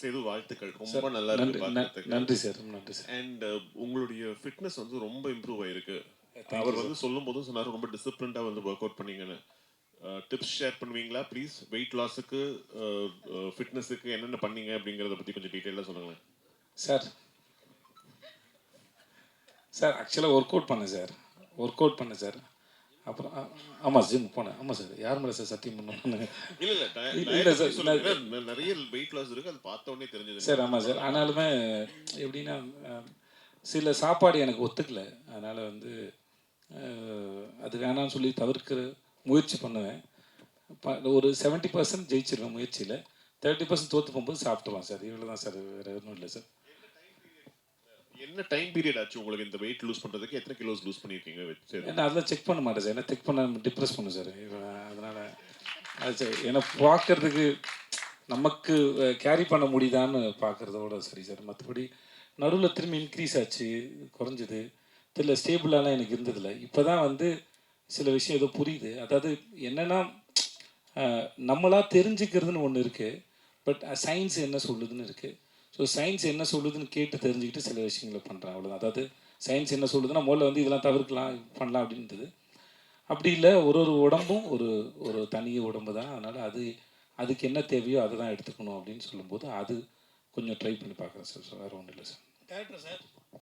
சேது வாழ்த்துக்கள். ரொம்ப நல்லா இருக்கு பார்க்கறதுக்கு. நன்றி சார், நன்றி சார். அண்ட் உங்களுடைய ஃபிட்னஸ் வந்து ரொம்ப இம்ப்ரூவ் ஆயிருக்கு. Thank you அவர் சார். வந்து சொல்லும்போதும் சொன்னாரு ரொம்ப டிசிப்ளின்டா வந்து ஒர்க் அவுட் பண்ணீங்கன்னு. டிப்ஸ் ஷேர் பண்ணுவீங்களா ப்ளீஸ்? வெயிட் லாஸுக்கு ஃபிட்னஸுக்கு என்னென்ன பண்ணீங்க அப்படிங்கிறத பத்தி கொஞ்சம் டீட்டெயிலாக சொல்லுங்களேன். சார் சார் ஆக்சுவலாக ஒர்க் அவுட் பண்ணேன் சார். அப்புறம் ஆமாம் ஜிம் போனேன். ஆமாம் சார், யார் மேலே சார் சத்தியம் பண்ணணும்? இல்லை சார், நிறைய வெயிட் லாஸ் இருக்கு, அது பார்த்த உடனே தெரிஞ்சது சார். ஆமாம் சார், ஆனாலுமே எப்படின்னா சில சாப்பாடு எனக்கு ஒத்துக்கல. அதனால் வந்து அது வேணான்னு சொல்லி தவிர்க்கிற முயற்சி பண்ணுவேன். ஒரு 70% ஜெயிச்சிருவேன் முயற்சியில். 30% தோற்று போகும்போது சாப்பிட்டுருவான் சார். இவ்வளோ தான் சார், வேறு எதுவும் இல்லை சார். என்ன டைம் பீரியட் ஆச்சு உங்களுக்கு இந்த வெயிட் லூஸ் பண்ணுறதுக்கு? எத்தனை கிலோஸ் லூஸ் பண்ணியிருக்கீங்க? ஏன்னா அதெல்லாம் செக் பண்ண மாட்டேன் சார். ஏன்னா செக் பண்ண டிப்ரெஸ் பண்ணும் சார். அதனால் அது சார், ஏன்னா பார்க்கறதுக்கு நமக்கு கேரி பண்ண முடியுதான்னு பார்க்குறதோட சரி சார். மற்றபடி நடுவில் திரும்பி இன்க்ரீஸ் ஆச்சு, குறைஞ்சிது தெரியல, ஸ்டேபிளாலாம் எனக்கு இருந்ததில்லை. இப்போ தான் வந்து சில விஷயம் ஏதோ புரியுது. அதாவது என்னென்னா, நம்மளாக தெரிஞ்சுக்கிறதுன்னு ஒன்று இருக்குது, பட் சயின்ஸ் என்ன சொல்லுதுன்னு இருக்குது. ஸோ சயின்ஸ் என்ன சொல்லுதுன்னு கேட்டு தெரிஞ்சுக்கிட்டு சில விஷயங்களை பண்ணுறேன், அவ்வளோதான். அதாவது சயின்ஸ் என்ன சொல்லுதுன்னா முதல்ல வந்து இதெல்லாம் தவிர்க்கலாம், பண்ணலாம் அப்படின்றது. அப்படி இல்லை, ஒரு ஒரு உடம்பும் ஒரு ஒரு தனி உடம்பு தான். அதனால் அதுக்கு என்ன தேவையோ அதை தான் எடுத்துக்கணும் அப்படின்னு சொல்லும்போது அது கொஞ்சம் ட்ரை பண்ணி பார்க்குறேன் சார். வேறு ஒன்றும் இல்லை சார். Director sir,